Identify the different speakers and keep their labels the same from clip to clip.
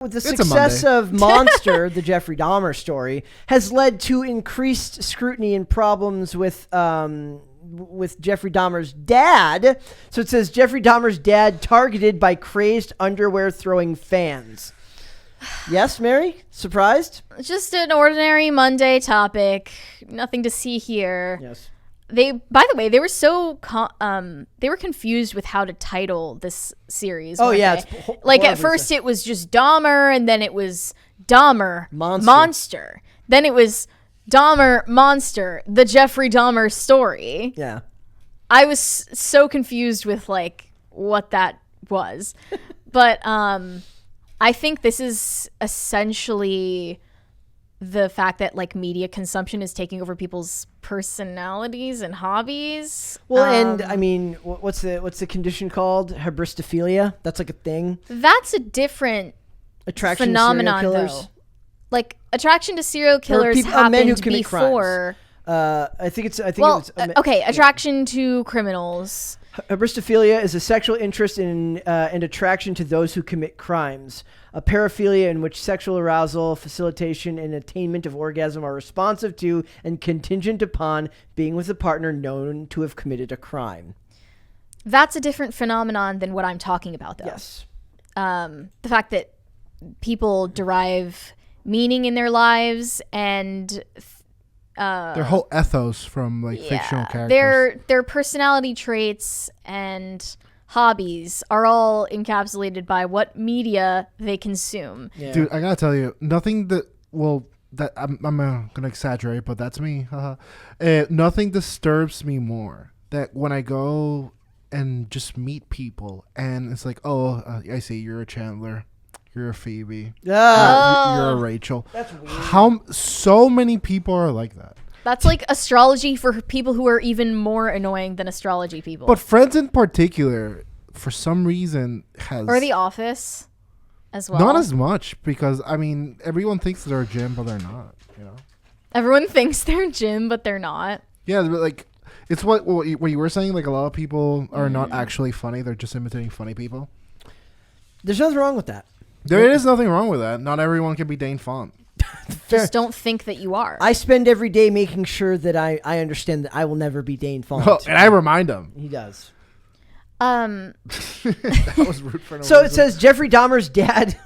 Speaker 1: With the success of Monster, the Jeffrey Dahmer story, has led to increased scrutiny and problems with Jeffrey Dahmer's dad. So it says Jeffrey Dahmer's dad targeted by crazed underwear-throwing fans. Yes, Mary? Surprised?
Speaker 2: Just an ordinary Monday topic. Nothing to see here.
Speaker 1: Yes.
Speaker 2: By the way, they were they were confused with how to title this series.
Speaker 1: Oh yeah,
Speaker 2: like at first it was just Dahmer, and then it was Dahmer Monster. Then it was Dahmer Monster, the Jeffrey Dahmer story.
Speaker 1: Yeah,
Speaker 2: I was so confused with like what that was, but I think this is essentially the fact that like media consumption is taking over people's personalities and hobbies.
Speaker 1: Well, and I mean, what's the condition called? Hybristophilia? That's like a thing.
Speaker 2: That's a different
Speaker 1: attraction
Speaker 2: phenomenon,
Speaker 1: to serial killers.
Speaker 2: though. Like attraction to serial killers happened
Speaker 1: men who commit
Speaker 2: before.
Speaker 1: Crimes. I think it's.
Speaker 2: Okay, attraction to criminals.
Speaker 1: Hybristophilia is a sexual interest in and attraction to those who commit crimes. A paraphilia in which sexual arousal, facilitation, and attainment of orgasm are responsive to and contingent upon being with a partner known to have committed a crime.
Speaker 2: That's a different phenomenon than what I'm talking about, though.
Speaker 1: Yes.
Speaker 2: The fact that people derive meaning in their lives and
Speaker 3: their whole ethos from like fictional characters.
Speaker 2: Their personality traits and hobbies are all encapsulated by what media they consume.
Speaker 3: Yeah. Dude, I gotta tell you, nothing that I'm gonna exaggerate, but that's me. Nothing disturbs me more that when I go and just meet people and it's like, I see you're a Chandler. You're a Phoebe.
Speaker 1: Yeah.
Speaker 3: You're a Rachel.
Speaker 1: That's weird.
Speaker 3: How so many people are like that?
Speaker 2: That's like astrology for people who are even more annoying than astrology people.
Speaker 3: But Friends in particular, for some reason, has...
Speaker 2: Or The Office as well.
Speaker 3: Not as much, because, I mean, everyone thinks they're Jim, but they're not, you know?
Speaker 2: Everyone thinks they're Jim, but they're not.
Speaker 3: Yeah, but like, it's what you were saying, like a lot of people are not actually funny. They're just imitating funny people.
Speaker 1: There's nothing wrong with that.
Speaker 3: There is nothing wrong with that. Not everyone can be Dane Font.
Speaker 2: Just don't think that you are.
Speaker 1: I spend every day making sure that I understand that I will never be Dane Font.
Speaker 3: Oh, and I remind him.
Speaker 1: He does.
Speaker 3: That was rude for no
Speaker 1: So
Speaker 3: reason.
Speaker 1: it says Jeffrey Dahmer's dad.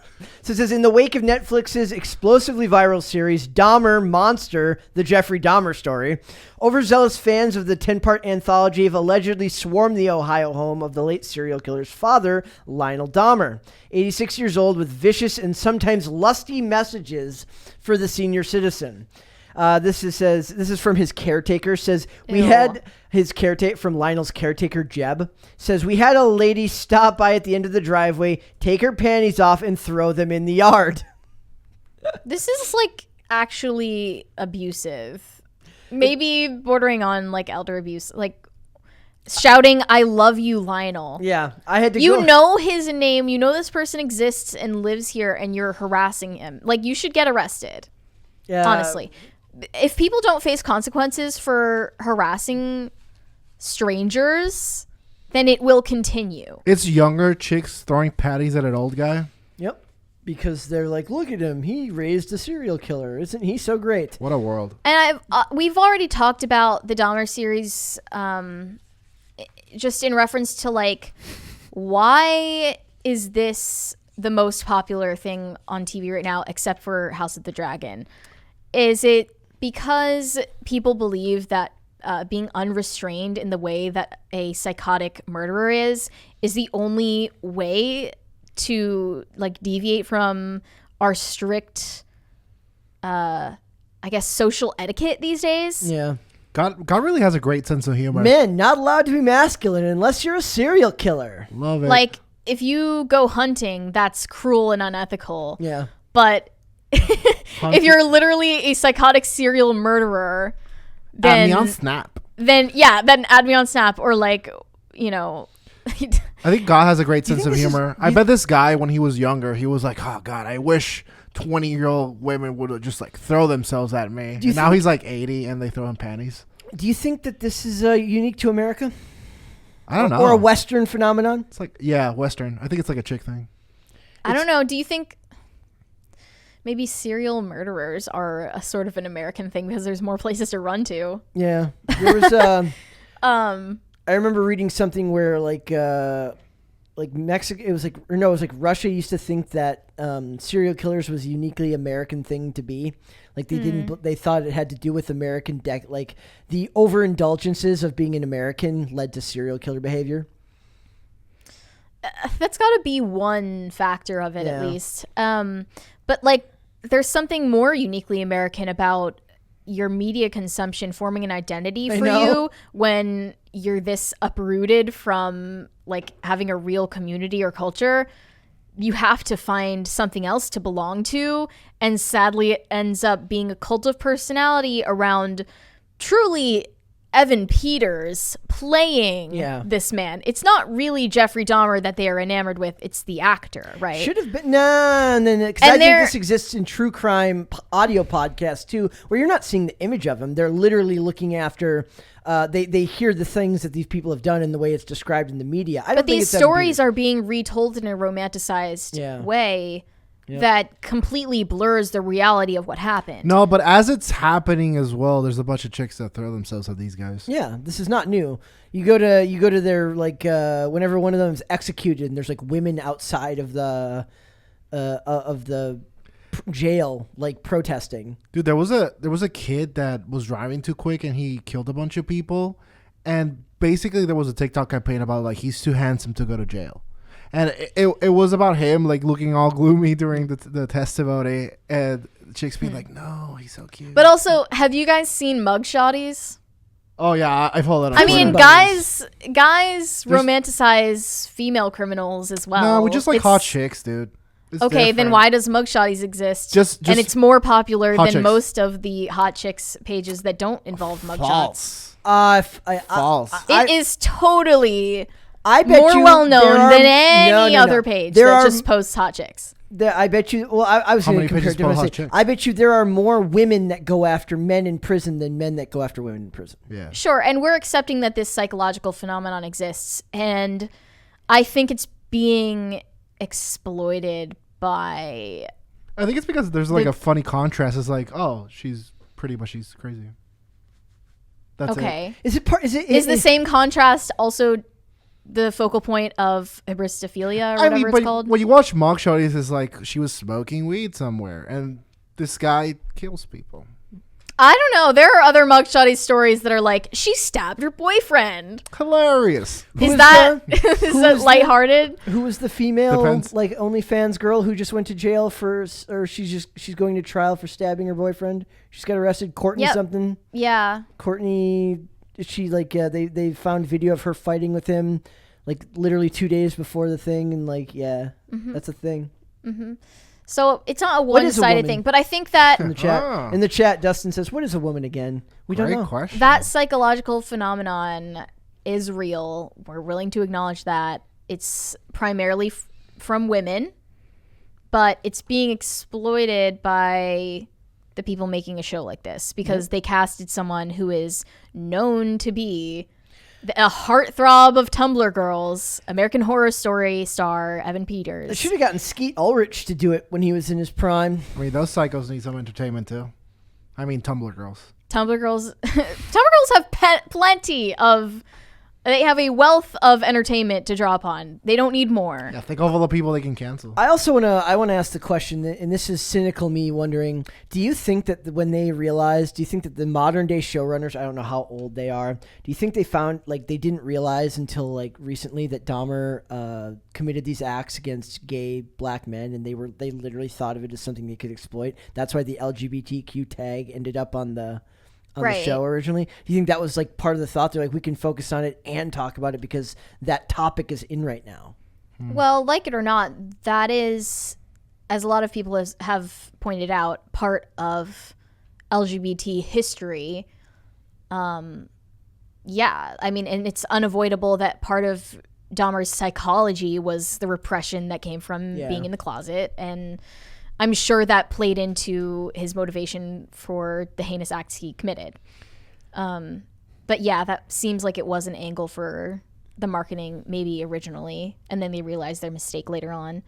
Speaker 1: So it says, in the wake of Netflix's explosively viral series, Dahmer Monster, the Jeffrey Dahmer story, overzealous fans of the 10-part anthology have allegedly swarmed the Ohio home of the late serial killer's father, Lionel Dahmer, 86 years old, with vicious and sometimes lusty messages for the senior citizen. This is from his caretaker. Says we had his caretaker from Lionel's caretaker Jeb. Says we had a lady stop by at the end of the driveway, take her panties off, and throw them in the yard.
Speaker 2: This is like actually abusive, maybe bordering on like elder abuse, like shouting "I love you, Lionel."
Speaker 1: Yeah, I had to.
Speaker 2: You know his name. You know this person exists and lives here, and you're harassing him. Like you should get arrested.
Speaker 1: Yeah,
Speaker 2: honestly. If people don't face consequences for harassing strangers, then it will continue.
Speaker 3: It's younger chicks throwing patties at an old guy.
Speaker 1: Yep. Because they're like, look at him. He raised a serial killer. Isn't he so great?
Speaker 3: What a world.
Speaker 2: And we've already talked about the Dahmer series just in reference to, like, why is this the most popular thing on TV right now except for House of the Dragon? Is it because people believe that being unrestrained in the way that a psychotic murderer is the only way to like deviate from our strict, I guess, social etiquette these days?
Speaker 1: Yeah.
Speaker 3: God really has a great sense of humor.
Speaker 1: Men not allowed to be masculine unless you're a serial killer.
Speaker 3: Love it.
Speaker 2: Like, if you go hunting, that's cruel and unethical.
Speaker 1: Yeah.
Speaker 2: But if you're literally a psychotic serial murderer, then
Speaker 3: add me on Snap.
Speaker 2: Then add me on Snap, or like, you know.
Speaker 3: I think God has a great sense of humor. I bet this guy, when he was younger, he was like, "Oh God, I wish 20-year-old women would just like throw themselves at me." And now he's like 80, and they throw him panties.
Speaker 1: Do you think that this is unique to America?
Speaker 3: I don't know.
Speaker 1: Or a Western phenomenon?
Speaker 3: It's like Western. I think it's like a chick thing.
Speaker 2: I don't know. Do you think maybe serial murderers are a sort of an American thing because there's more places to run to.
Speaker 1: Yeah, there was. I remember reading something where like Mexico. It was like Russia used to think that serial killers was a uniquely American thing to be. Like they didn't. They thought it had to do with American like the overindulgences of being an American led to serial killer behavior.
Speaker 2: That's got to be one factor of it, at least. But like, there's something more uniquely American about your media consumption forming an identity for you when you're this uprooted from like having a real community or culture. You have to find something else to belong to, and sadly it ends up being a cult of personality around truly Evan Peters playing this man. It's not really Jeffrey Dahmer that they are enamored with. It's the actor, right?
Speaker 1: Should have been. No, because I think this exists in true crime audio podcasts too, where you're not seeing the image of them. They're literally looking after. They hear the things that these people have done in the way it's described in the media.
Speaker 2: But these stories are being retold in a romanticized way. Yep. That completely blurs the reality of what happened.
Speaker 3: No, but as it's happening as well, there's a bunch of chicks that throw themselves at these guys.
Speaker 1: Yeah, this is not new. You go to their like whenever one of them is executed, and there's like women outside of the jail like protesting.
Speaker 3: Dude, there was a kid that was driving too quick and he killed a bunch of people, and basically there was a TikTok campaign about like he's too handsome to go to jail. And it was about him like looking all gloomy during the testimony, and chicks being like, "No, he's so cute."
Speaker 2: But also, have you guys seen mugshotties?
Speaker 3: Oh yeah, I follow that.
Speaker 2: I mean, guys romanticize female criminals as well.
Speaker 3: No, we just like hot chicks, dude. It's
Speaker 2: okay,
Speaker 3: different.
Speaker 2: then why does mugshotties exist?
Speaker 3: Just
Speaker 2: and it's more popular than
Speaker 3: chicks.
Speaker 2: Most of the hot chicks pages that don't involve mugshots.
Speaker 3: False.
Speaker 2: It is totally.
Speaker 1: I bet
Speaker 2: more well known than any other page that just posts hot chicks.
Speaker 1: I bet you. Well, I was going to compare it to. I bet you there are more women that go after men in prison than men that go after women in prison.
Speaker 3: Yeah,
Speaker 2: sure. And we're accepting that this psychological phenomenon exists, and I think it's being exploited by.
Speaker 3: I think it's because there's like a funny contrast. It's like, oh, she's pretty, but she's crazy. That's
Speaker 2: okay.
Speaker 3: It.
Speaker 2: Is the same contrast also the focal point of hybristophilia or whatever it's called?
Speaker 3: When you watch mugshotties, it's like she was smoking weed somewhere, and this guy kills people.
Speaker 2: I don't know. There are other mugshotty stories that are like, she stabbed her boyfriend.
Speaker 3: Hilarious.
Speaker 2: Is that lighthearted?
Speaker 1: Who was the female like OnlyFans girl who just went to jail or she's going to trial for stabbing her boyfriend? She's got arrested. Courtney something.
Speaker 2: Yeah.
Speaker 1: Courtney. She like they found video of her fighting with him like literally 2 days before the thing, and like that's a thing.
Speaker 2: Mm-hmm. So it's not a one-sided thing, but I think that
Speaker 1: in the chat Dustin says, what is a woman again? We don't know.
Speaker 3: Question.
Speaker 2: That psychological phenomenon is real. We're willing to acknowledge that. It's primarily from women, but it's being exploited by the people making a show like this because they casted someone who is known to be a heartthrob of Tumblr girls, American Horror Story star Evan Peters.
Speaker 1: They should have gotten Skeet Ulrich to do it when he was in his prime.
Speaker 3: I mean, those psychos need some entertainment too. I mean, Tumblr girls.
Speaker 2: Tumblr girls have plenty of. They have a wealth of entertainment to draw upon. They don't need more.
Speaker 3: Yeah, think of all the people they can cancel.
Speaker 1: I also want to ask the question, and this is cynical me wondering, do you think that when they realized, do you think that the modern day showrunners, I don't know how old they are, do you think they found, like, they didn't realize until, like, recently that Dahmer committed these acts against gay black men, and they literally thought of it as something they could exploit? That's why the LGBTQ tag ended up on the show originally. Do you think that was like part of the thought? They're like, we can focus on it and talk about it because that topic is in right now.
Speaker 2: Well, like it or not, that is, as a lot of people have pointed out, part of LGBT history. Yeah, I mean, and it's unavoidable that part of Dahmer's psychology was the repression that came from being in the closet, and I'm sure that played into his motivation for the heinous acts he committed. But yeah, that seems like it was an angle for the marketing maybe originally, and then they realized their mistake later on.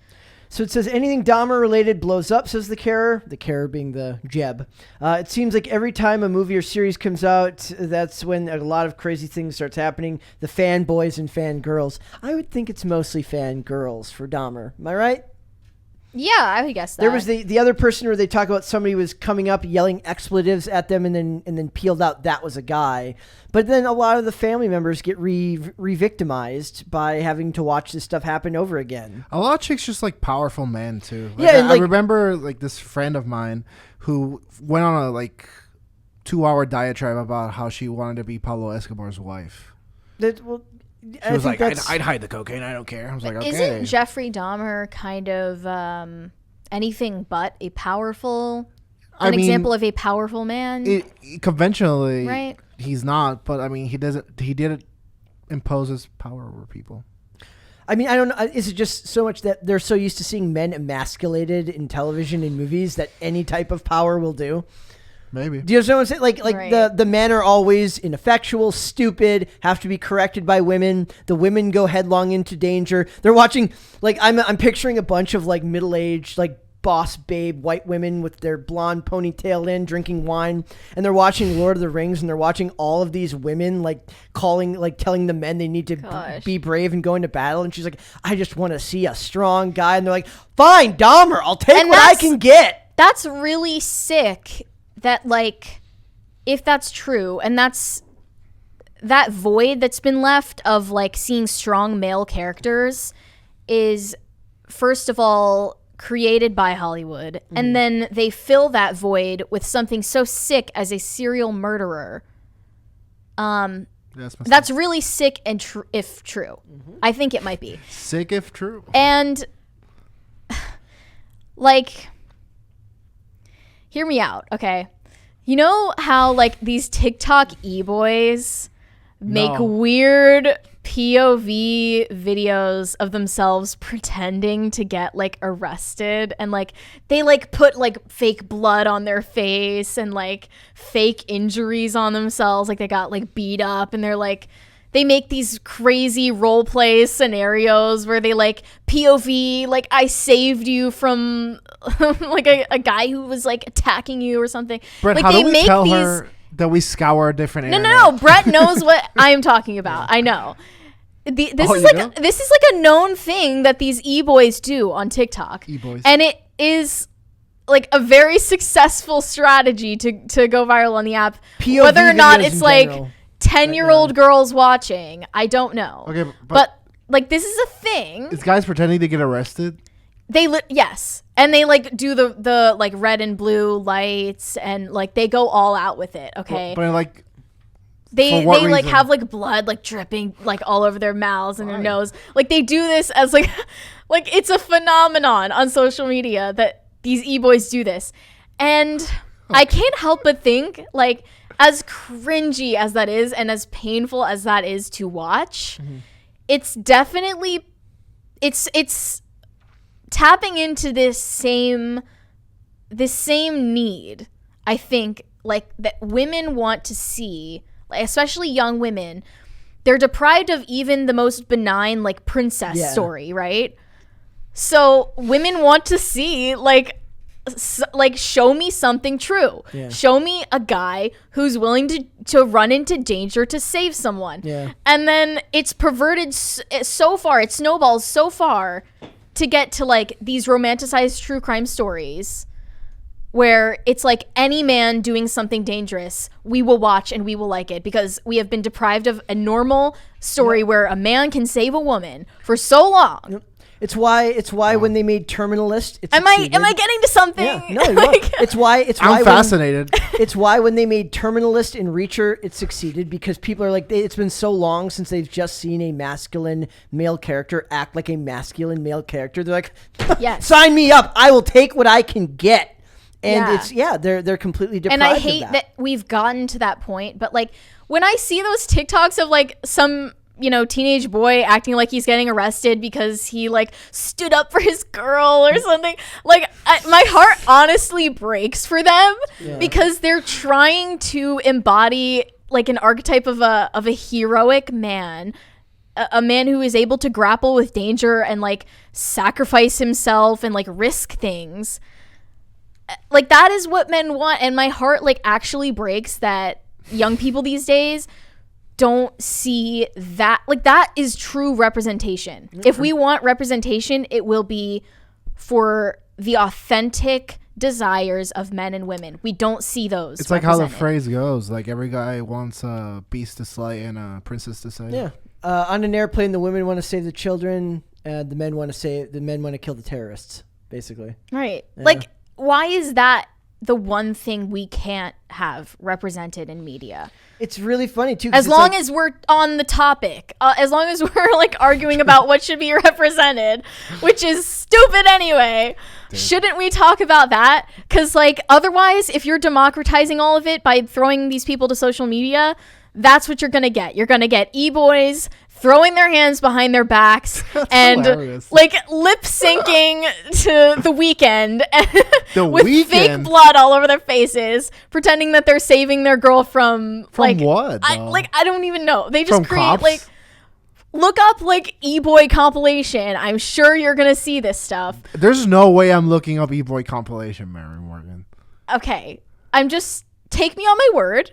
Speaker 1: So it says anything Dahmer related blows up, says the carer being the Jeb. It seems like every time a movie or series comes out, that's when a lot of crazy things starts happening. The fanboys and fangirls. I would think it's mostly fangirls for Dahmer. Am I right?
Speaker 2: Yeah, I would guess that.
Speaker 1: There was the other person where they talk about somebody was coming up yelling expletives at them and then peeled out that was a guy. But then a lot of the family members get re-victimized by having to watch this stuff happen over again.
Speaker 3: A lot of chicks just like powerful men too. Like,
Speaker 1: Yeah, and,
Speaker 3: I remember like this friend of mine who went on a like 2-hour diatribe about how she wanted to be Pablo Escobar's wife. She was like, I'd hide the cocaine. I don't care. I was like, okay.
Speaker 2: Isn't Jeffrey Dahmer kind of anything but a powerful, example of a powerful man?
Speaker 3: Conventionally,
Speaker 2: right?
Speaker 3: He's not, but I mean, he did impose his power over people.
Speaker 1: I mean, I don't know. Is it just so much that they're so used to seeing men emasculated in television and movies that any type of power will do?
Speaker 3: Maybe.
Speaker 1: Do you know what I'm saying? Like right. the men are always ineffectual, stupid, have to be corrected by women. The women go headlong into danger. They're watching, like, I'm picturing a bunch of like middle-aged, like boss babe white women with their blonde ponytail in, drinking wine, and they're watching Lord of the Rings, and they're watching all of these women like telling the men they need to be brave and go into battle. And she's like, I just want to see a strong guy. And they're like, fine, Dahmer, I'll take what I can get.
Speaker 2: That's really sick. That, like, if that's true, and that's that void that's been left of, like, seeing strong male characters is, first of all, created by Hollywood, and then they fill that void with something so sick as a serial murderer. That's really sick and if true. I think it might be.
Speaker 3: Sick if true.
Speaker 2: And, like... Hear me out, okay? You know how, like, these TikTok e-boys make weird POV videos of themselves pretending to get, like, arrested, and, like, they, like, put, like, fake blood on their face and, like, fake injuries on themselves, like, they got, like, beat up, and they're, like... They make these crazy role play scenarios where they like POV, like I saved you from like a guy who was like attacking you or something.
Speaker 3: Brett,
Speaker 2: like,
Speaker 3: how
Speaker 2: they
Speaker 3: do we tell her that we scour a different internet?
Speaker 2: No. Brett knows what I am talking about. I know. This is like a known thing that these e-boys do on TikTok.
Speaker 3: E-boys.
Speaker 2: And it is like a very successful strategy to go viral on the app.
Speaker 1: POV
Speaker 2: whether or not it's like
Speaker 1: general.
Speaker 2: 10-year-old girls watching, I don't know.
Speaker 3: Okay,
Speaker 2: but like this is a thing.
Speaker 3: Is guys pretending to get arrested?
Speaker 2: Yes, and they like do the like red and blue lights, and like they go all out with it. Okay,
Speaker 3: but like
Speaker 2: they like have like blood like dripping like all over their mouths and their nose. Like they do this as like like it's a phenomenon on social media that these e-boys do this, and I can't help but think like. As cringy as that is and as painful as that is to watch, it's definitely it's tapping into this same need, I think, like that women want to see, like, especially young women. They're deprived of even the most benign like princess story, right? So women want to see like show me something true. Show me a guy who's willing to run into danger to save someone. And then it's perverted so far, it snowballs so far to get to like these romanticized true crime stories where it's like any man doing something dangerous, we will watch and we will like it because we have been deprived of a normal story where a man can save a woman for so long.
Speaker 1: It's why when they made Terminalist,
Speaker 2: am I getting to something?
Speaker 1: Yeah, no, like, it's why
Speaker 3: I'm fascinated.
Speaker 1: It's why when they made Terminalist and Reacher, it succeeded because people are like, it's been so long since they've just seen a masculine male character act like a masculine male character. They're like, sign me up. I will take what I can get. And they're completely deprived.
Speaker 2: And I hate that we've gotten to that point. But like when I see those TikToks of like some teenage boy acting like he's getting arrested because he like stood up for his girl or something. Like my heart honestly breaks for them because they're trying to embody like an archetype of a heroic man a man who is able to grapple with danger and like sacrifice himself and like risk things. Like that is what men want, and my heart like actually breaks that young people these days don't see that. Like that is true representation. If we want representation, it will be for the authentic desires of men and women. We don't see those.
Speaker 3: It's like how the phrase goes, like every guy wants a beast to slay and a princess to save.
Speaker 1: Yeah. On an airplane, the women want to save the children, and the men want to kill the terrorists, basically.
Speaker 2: Right.
Speaker 1: Yeah.
Speaker 2: Like, why is that the one thing we can't have represented in media?
Speaker 1: It's really funny too.
Speaker 2: As long as we're on the topic, as long as we're like arguing about what should be represented, which is stupid anyway. Dude. Shouldn't we talk about that? Because like otherwise, if you're democratizing all of it by throwing these people to social media, that's what you're gonna get. You're gonna get e-boys throwing their hands behind their backs and
Speaker 3: hilarious.
Speaker 2: Like lip syncing to The Weeknd with
Speaker 3: Weeknd?
Speaker 2: fake blood all over their faces, pretending that they're saving their girl from like
Speaker 3: what?
Speaker 2: I don't even know. They just
Speaker 3: From
Speaker 2: create
Speaker 3: cops?
Speaker 2: like look up like e-boy compilation. I'm sure you're gonna see this stuff.
Speaker 3: There's no way I'm looking up e-boy compilation, Mary Morgan.
Speaker 2: Okay, take me on my word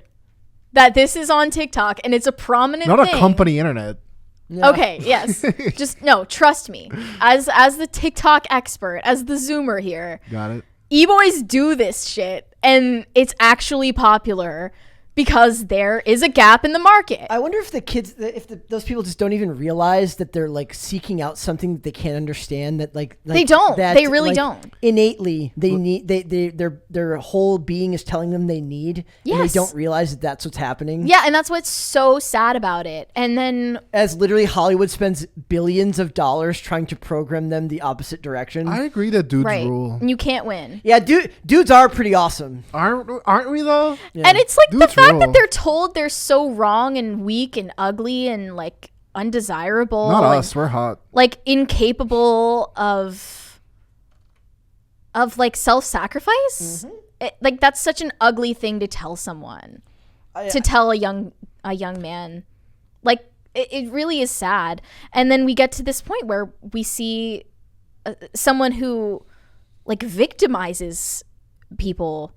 Speaker 2: that this is on TikTok and it's a prominent
Speaker 3: Not
Speaker 2: thing.
Speaker 3: a company internet.
Speaker 2: No. Okay, yes. Just no, trust me. As the TikTok expert, as the Zoomer here.
Speaker 3: Got it.
Speaker 2: E-boys do this shit and it's actually popular because there is a gap in the market.
Speaker 1: I wonder if those people just don't even realize that they're like seeking out something that they can't understand. That like
Speaker 2: they don't.
Speaker 1: That,
Speaker 2: they really
Speaker 1: like,
Speaker 2: don't.
Speaker 1: Innately, they need. Their whole being is telling them they need.
Speaker 2: Yes.
Speaker 1: And they don't realize that that's what's happening.
Speaker 2: Yeah, and that's what's so sad about it. And then
Speaker 1: as literally Hollywood spends billions of dollars trying to program them the opposite direction.
Speaker 3: I agree that dudes
Speaker 2: right.
Speaker 3: rule.
Speaker 2: You can't win.
Speaker 1: Yeah, dudes are pretty awesome.
Speaker 3: Aren't we though?
Speaker 1: Yeah.
Speaker 2: And it's like
Speaker 3: Dudes
Speaker 2: the fact
Speaker 3: rule.
Speaker 2: that they're told they're so wrong and weak and ugly and like undesirable.
Speaker 3: Not
Speaker 2: and,
Speaker 3: us. We're hot.
Speaker 2: like incapable of like self-sacrifice.
Speaker 1: Mm-hmm.
Speaker 2: Like that's such an ugly thing to tell someone. To tell a young man. Like it really is sad. And then we get to this point where we see someone who like victimizes people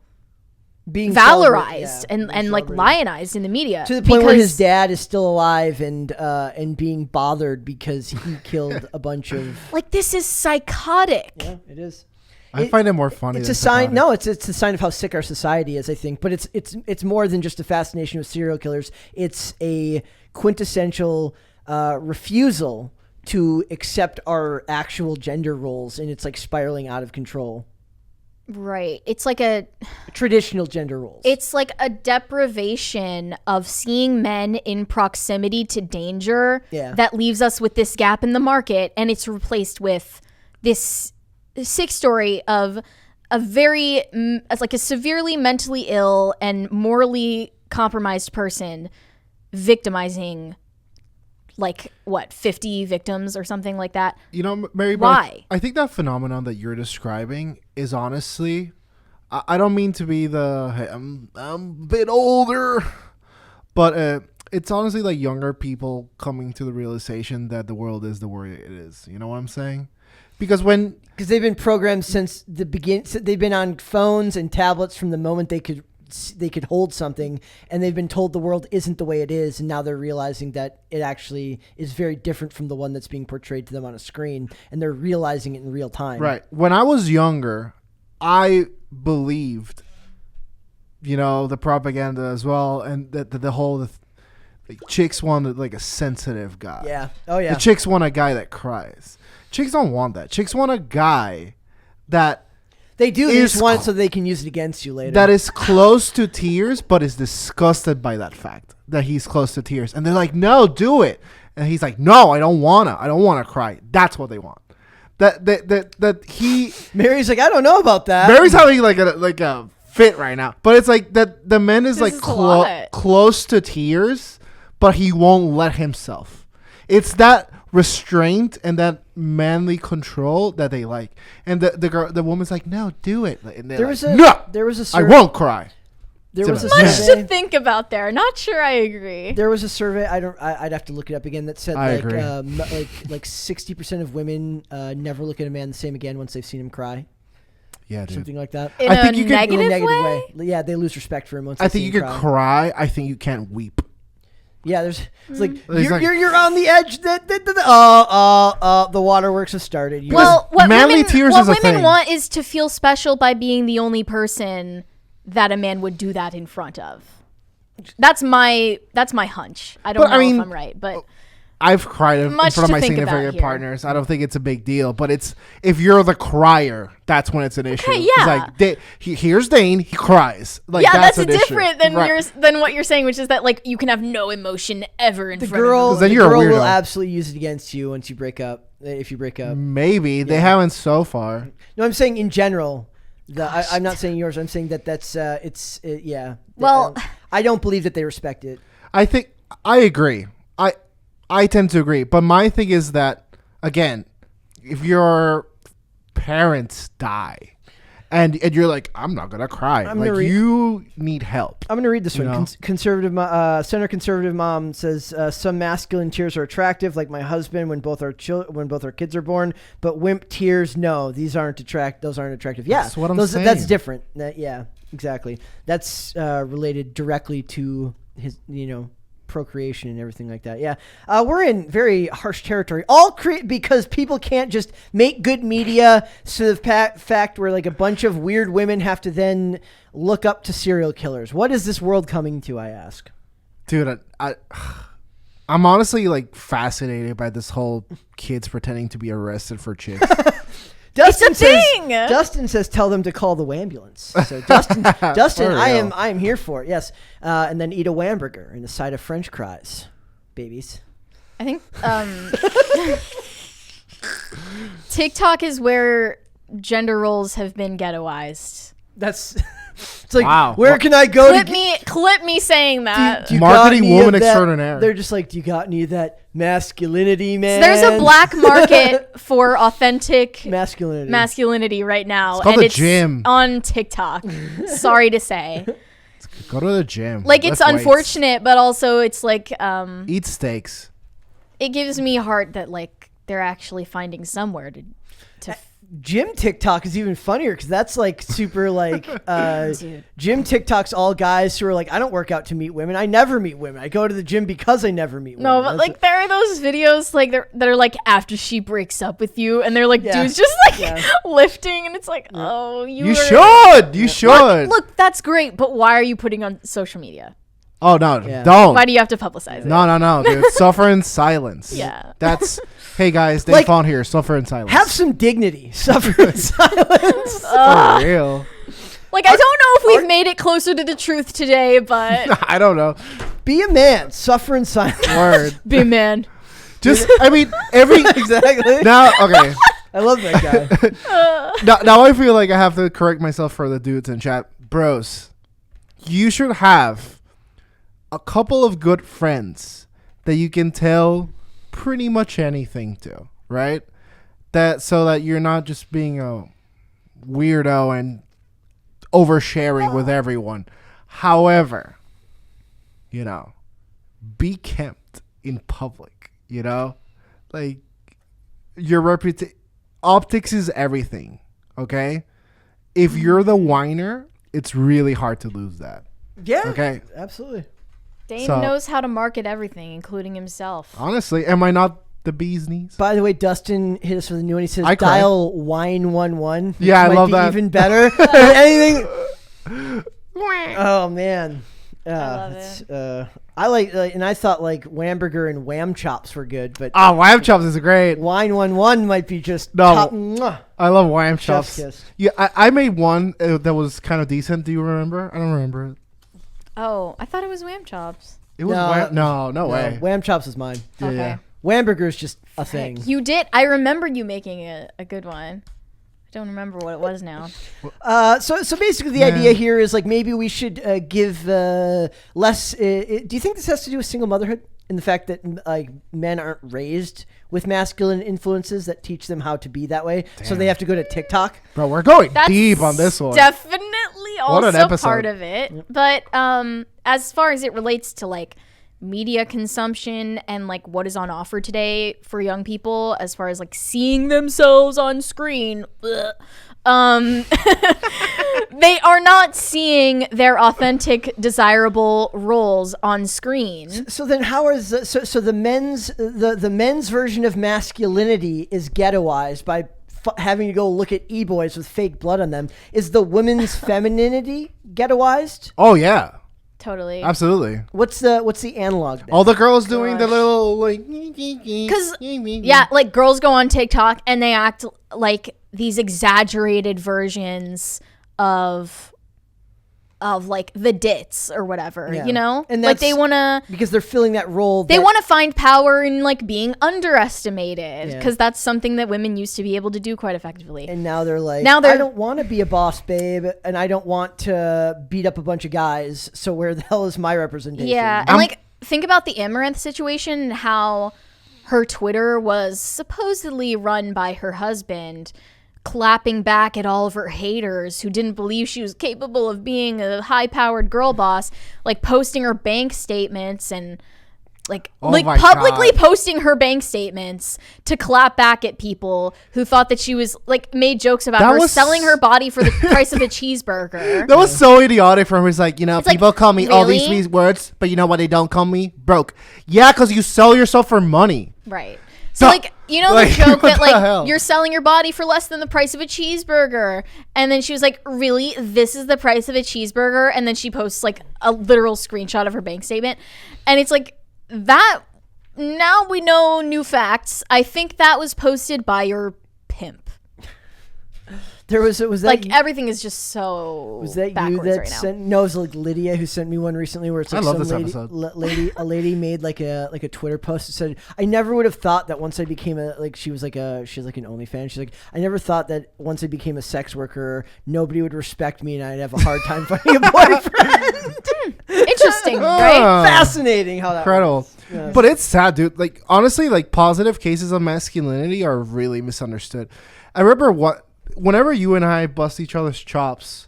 Speaker 1: Being
Speaker 2: valorized
Speaker 1: and
Speaker 2: like lionized in the media
Speaker 1: to the point where his dad is still alive and being bothered because he killed a bunch of
Speaker 2: like this is psychotic.
Speaker 1: Yeah, it is.
Speaker 3: I find it more funny.
Speaker 1: It's
Speaker 3: than
Speaker 1: a sign.
Speaker 3: psychotic.
Speaker 1: No, it's a sign of how sick our society is, I think. But it's more than just a fascination with serial killers. It's a quintessential refusal to accept our actual gender roles, and it's like spiraling out of control.
Speaker 2: Right. It's like a
Speaker 1: Traditional gender roles.
Speaker 2: it's like a deprivation of seeing men in proximity to danger
Speaker 1: Yeah.
Speaker 2: that leaves us with this gap in the market, and it's replaced with this sick story of a very as like a severely mentally ill and morally compromised person victimizing like what 50 victims or something like that.
Speaker 3: You know, Mary.
Speaker 2: Why?
Speaker 3: I think that phenomenon that you're describing is honestly, I don't mean to be hey, I'm a bit older, but it's honestly like younger people coming to the realization that the world is the way it is. You know what I'm saying? Because
Speaker 1: they've been programmed since the beginning. They've been on phones and tablets from the moment they could hold something, and they've been told the world isn't the way it is, and now they're realizing that it actually is very different from the one that's being portrayed to them on a screen, and they're realizing it in real time.
Speaker 3: Right. When I was younger, I believed, the propaganda as well, and that the whole chicks wanted like a sensitive guy.
Speaker 1: Yeah. Oh yeah.
Speaker 3: The chicks want a guy that cries. Chicks don't want that. Chicks want a guy that
Speaker 1: they do. They just want it so they can use it against you later.
Speaker 3: that is close to tears, but is disgusted by that fact that he's close to tears. And they're like, no, do it. And he's like, no, I don't want to cry. That's what they want.
Speaker 1: Mary's like, I don't know about that.
Speaker 3: Mary's having like a fit right now. But it's like that the man is
Speaker 2: This
Speaker 3: like
Speaker 2: is
Speaker 3: close to tears, but he won't let himself. It's that restraint and that manly control that they like. And the woman's like, no, do it. And
Speaker 1: There was a
Speaker 3: no,
Speaker 1: there was a
Speaker 3: I
Speaker 1: survey,
Speaker 3: won't cry.
Speaker 1: There was a
Speaker 2: Much
Speaker 1: survey.
Speaker 2: to think about there. Not sure I agree.
Speaker 1: There was a survey. I'd have to look it up again. That said,
Speaker 3: I
Speaker 1: like,
Speaker 3: agree.
Speaker 1: like 60% of women never look at a man the same again once they've seen him cry.
Speaker 3: Yeah, dude.
Speaker 1: Something like that.
Speaker 2: In
Speaker 3: I
Speaker 2: a
Speaker 3: think you could-
Speaker 2: negative,
Speaker 1: In a negative
Speaker 2: way?
Speaker 1: way. Yeah, they lose respect for him once.
Speaker 3: I
Speaker 1: they
Speaker 3: think
Speaker 1: see
Speaker 3: you
Speaker 1: him
Speaker 3: could
Speaker 1: cry.
Speaker 3: cry. I think you can't weep.
Speaker 1: Yeah, it's like
Speaker 3: He's like-
Speaker 1: you're on the edge. The waterworks have started.
Speaker 2: Well, what
Speaker 3: manly
Speaker 2: women,
Speaker 3: tears
Speaker 2: what
Speaker 3: is a
Speaker 2: women
Speaker 3: thing.
Speaker 2: want is to feel special by being the only person that a man would do that in front of. That's my hunch. I don't
Speaker 3: But,
Speaker 2: know
Speaker 3: I mean,
Speaker 2: if I'm right, but
Speaker 3: I've cried in
Speaker 2: Much
Speaker 3: front of
Speaker 2: to
Speaker 3: my
Speaker 2: think about
Speaker 3: significant
Speaker 2: here.
Speaker 3: partners. I don't think it's a big deal, but it's if you're the crier, that's when it's an issue.
Speaker 2: Okay,
Speaker 3: It's
Speaker 2: yeah.
Speaker 3: like here's Dane, he cries. Like,
Speaker 2: yeah, that's
Speaker 3: an issue.
Speaker 2: different than
Speaker 3: Right.
Speaker 2: than what you're saying, which is that like you can have no emotion ever in
Speaker 1: the
Speaker 2: front
Speaker 1: girl,
Speaker 2: of
Speaker 3: 'Cause then
Speaker 1: the
Speaker 3: you're a
Speaker 1: girl will
Speaker 3: weirdo.
Speaker 1: absolutely use it against you once you break up. If you break up.
Speaker 3: Maybe they haven't so far.
Speaker 1: No, I'm saying in general. I'm not saying yours. I'm saying that that's yeah.
Speaker 2: Well-
Speaker 1: I don't believe that they respect it.
Speaker 3: I think I agree. I tend to agree, but my thing is that again, if your parents die, and you're like, I'm not gonna cry.
Speaker 1: I'm
Speaker 3: Like
Speaker 1: gonna
Speaker 3: you need help.
Speaker 1: I'm going to read this
Speaker 3: You
Speaker 1: one.
Speaker 3: know?
Speaker 1: Center conservative mom says some masculine tears are attractive, like my husband when both our kids are born. But wimp tears, no, those aren't attractive. Yeah,
Speaker 3: That's what I'm
Speaker 1: That's
Speaker 3: saying.
Speaker 1: different. Yeah, exactly. That's related directly to his, procreation and everything like that. Yeah, we're in very harsh territory. Because people can't just make good media. So the fact where like a bunch of weird women have to then look up to serial killers. What is this world coming to? I ask.
Speaker 3: Dude, I'm honestly like fascinated by this whole kids pretending to be arrested for chicks.
Speaker 1: Dustin
Speaker 2: It's a thing!
Speaker 1: Dustin says, "Tell them to call the ambulance." So Dustin,
Speaker 3: For
Speaker 1: I
Speaker 3: real.
Speaker 1: am here for it. Yes, and then eat a Whamburger and a side of French fries, babies.
Speaker 2: I think TikTok is where gender roles have been ghettoized.
Speaker 1: That's it's like,
Speaker 3: Wow.
Speaker 1: where can I go
Speaker 2: Clip me saying that.
Speaker 1: do you
Speaker 3: Marketing
Speaker 1: got any
Speaker 3: woman
Speaker 1: of that?
Speaker 3: extraordinaire.
Speaker 1: They're just like, do you got any of that masculinity, man?
Speaker 2: There's a black market for authentic
Speaker 1: masculinity.
Speaker 2: right now,
Speaker 3: It's called
Speaker 2: and
Speaker 3: the
Speaker 2: it's
Speaker 3: gym.
Speaker 2: on TikTok. Sorry to say,
Speaker 3: Go to the gym.
Speaker 2: like it's
Speaker 3: Lift weights.
Speaker 2: unfortunate, but also it's like
Speaker 3: Eat steaks.
Speaker 2: it gives me heart that like they're actually finding somewhere to
Speaker 1: Gym TikTok is even funnier because that's like super like
Speaker 2: Dude.
Speaker 1: gym TikTok's all guys who are like, I don't work out to meet women. I never meet women. I go to the gym because I never meet women.
Speaker 2: No, but
Speaker 1: That's
Speaker 2: like there are those videos like that are like after she breaks up with you, and they're like
Speaker 1: Yeah.
Speaker 2: dudes just like
Speaker 1: Yeah.
Speaker 2: lifting, and it's like, oh,
Speaker 3: You
Speaker 2: are-
Speaker 3: should. You should.
Speaker 2: Look, that's great, but why are you putting on social media?
Speaker 3: Oh no,
Speaker 1: Yeah.
Speaker 3: don't.
Speaker 2: Why do you have to publicize it?
Speaker 3: No, dude. Suffer in silence.
Speaker 2: Yeah.
Speaker 3: That's. Hey guys, Dave
Speaker 1: Like,
Speaker 3: Fawn here. Suffer in silence.
Speaker 1: have some dignity. Suffer in silence.
Speaker 3: For real.
Speaker 2: Like, I don't know if we've made it closer to the truth today, but
Speaker 3: I don't know.
Speaker 1: Be a man. Suffer in silence.
Speaker 3: Word.
Speaker 2: be a man.
Speaker 3: Just. I mean, every.
Speaker 1: Exactly.
Speaker 3: Now, okay.
Speaker 1: I love that guy.
Speaker 3: Now I feel like I have to correct myself for the dudes in chat. Bros, you should have a couple of good friends that you can tell pretty much anything to, right? That so that you're not just being a weirdo and oversharing with everyone. However, be kept in public, like your reputation. Optics is everything, okay? If you're the whiner, it's really hard to lose that.
Speaker 1: Yeah.
Speaker 3: Okay.
Speaker 1: Absolutely.
Speaker 2: Dane
Speaker 3: So-
Speaker 2: knows how to market everything, including himself.
Speaker 3: Honestly, am I not the bee's knees?
Speaker 1: By the way, Dustin hit us with a new one. He says,
Speaker 3: I cried.
Speaker 1: dial wine11.
Speaker 3: Yeah, I
Speaker 1: might
Speaker 3: love
Speaker 1: be
Speaker 3: that.
Speaker 1: even better than anything. Oh, man.
Speaker 2: love
Speaker 1: It's, I like, and I thought like Whamburger and Wham Chops were good, but
Speaker 3: Oh, lamb chops is great.
Speaker 1: Wine11 might be just
Speaker 3: No.
Speaker 1: top. Mwah.
Speaker 3: I love lamb
Speaker 1: Chef's
Speaker 3: chops.
Speaker 1: kiss.
Speaker 3: Yeah, I made one that was kind of decent. Do you remember? I don't remember it.
Speaker 2: Oh, I thought it was Wham Chops.
Speaker 3: It was
Speaker 1: No.
Speaker 3: no way.
Speaker 1: Wham Chops is mine.
Speaker 3: Yeah,
Speaker 2: Okay.
Speaker 3: yeah.
Speaker 1: Whamburger's just a thing.
Speaker 2: You did. I remember you making a good one. I don't remember what it was now.
Speaker 1: So basically the idea here is like maybe we should give less. Do you think this has to do with single motherhood and the fact that like men aren't raised with masculine influences that teach them how to be that way, so they have to go to TikTok?
Speaker 3: Bro, we're going
Speaker 2: That's
Speaker 3: deep on this one.
Speaker 2: Definitely also
Speaker 3: an episode.
Speaker 2: part of it. But as far as it relates to like media consumption and like what is on offer today for young people as far as like seeing themselves on screen, they are not seeing their authentic desirable roles on screen.
Speaker 1: So then how is the men's version of masculinity is ghettoized by having to go look at e-boys with fake blood on them. Is the women's femininity ghettoized?
Speaker 3: Oh yeah,
Speaker 2: Totally.
Speaker 3: absolutely.
Speaker 1: What's the analog then?
Speaker 3: All the girls doing the little like.
Speaker 2: Because yeah, like girls go on TikTok and they act like these exaggerated versions of like the dits or whatever,
Speaker 1: Yeah.
Speaker 2: you know?
Speaker 1: And
Speaker 2: like
Speaker 1: that's
Speaker 2: they want to
Speaker 1: because they're filling that role.
Speaker 2: they want to find power in like being underestimated
Speaker 1: Yeah.
Speaker 2: because that's something that women used to be able to do quite effectively.
Speaker 1: and now they're like,
Speaker 2: Now they're-
Speaker 1: I don't want to be a boss babe, and I don't want to beat up a bunch of guys. So where the hell is my representation?
Speaker 2: Yeah, and like think about the Amaranth situation and how her Twitter was supposedly run by her husband, clapping back at all of her haters who didn't believe she was capable of being a high-powered girl boss, like posting her bank statements and like
Speaker 3: my
Speaker 2: publicly
Speaker 3: God.
Speaker 2: posting her bank statements to clap back at people who thought that she was like made jokes about
Speaker 3: That
Speaker 2: her
Speaker 3: was-
Speaker 2: selling her body for the price of a cheeseburger.
Speaker 3: That was so idiotic from her. He's like,
Speaker 2: like,
Speaker 3: people call me all these
Speaker 2: really?
Speaker 3: words, but you know what they don't call me? Broke. Yeah, because you sell yourself for money.
Speaker 2: Right. So,
Speaker 3: No.
Speaker 2: like, you know
Speaker 3: Like,
Speaker 2: the joke
Speaker 3: what
Speaker 2: that,
Speaker 3: the
Speaker 2: like,
Speaker 3: hell?
Speaker 2: you're selling your body for less than the price of a cheeseburger. And then she was like, really? This is the price of a cheeseburger? And then she posts, like, a literal screenshot of her bank statement. And it's like, that, now we know new facts. I think that was posted by your pimp.
Speaker 1: There was that
Speaker 2: Like, everything is just so
Speaker 1: was that you
Speaker 2: backwards
Speaker 1: that
Speaker 2: right now.
Speaker 1: sent? No, it was like Lydia who sent me one recently where it's like
Speaker 3: I love
Speaker 1: some
Speaker 3: this
Speaker 1: lady,
Speaker 3: episode.
Speaker 1: a lady made like a Twitter post that said, I never would have thought that once I became she has like an OnlyFans. She's like, I never thought that once I became a sex worker, nobody would respect me and I'd have a hard time finding a boyfriend.
Speaker 2: Interesting, right?
Speaker 1: Fascinating how that
Speaker 3: Incredible.
Speaker 1: works. Yeah.
Speaker 3: But it's sad, dude. Like, honestly, like, positive cases of masculinity are really misunderstood. I remember whenever you and I bust each other's chops,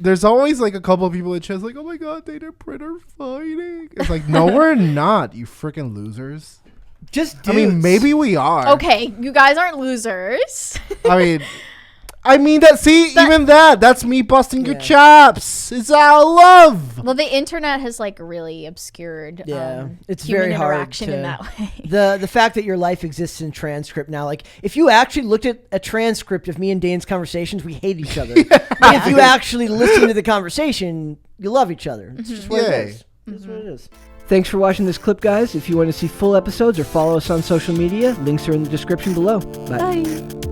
Speaker 3: there's always, like, a couple of people in chat's like, oh, my God, they and Brit are fighting. It's like, no, we're not, you freaking losers.
Speaker 1: Just dudes.
Speaker 3: I mean, maybe we are.
Speaker 2: Okay, you guys aren't losers.
Speaker 3: I mean that's me busting your chops. It's our love.
Speaker 2: Well, the internet has like really obscured
Speaker 1: it's
Speaker 2: human
Speaker 1: very hard
Speaker 2: interaction in that way.
Speaker 1: The fact that your life exists in transcript now, like if you actually looked at a transcript of me and Dane's conversations, we hate each other. But if you actually listen to the conversation, you love each other. It's just what it is. That's what it is. Thanks for watching this clip, guys. If you want to see full episodes or follow us on social media, links are in the description below. Bye.
Speaker 2: Bye.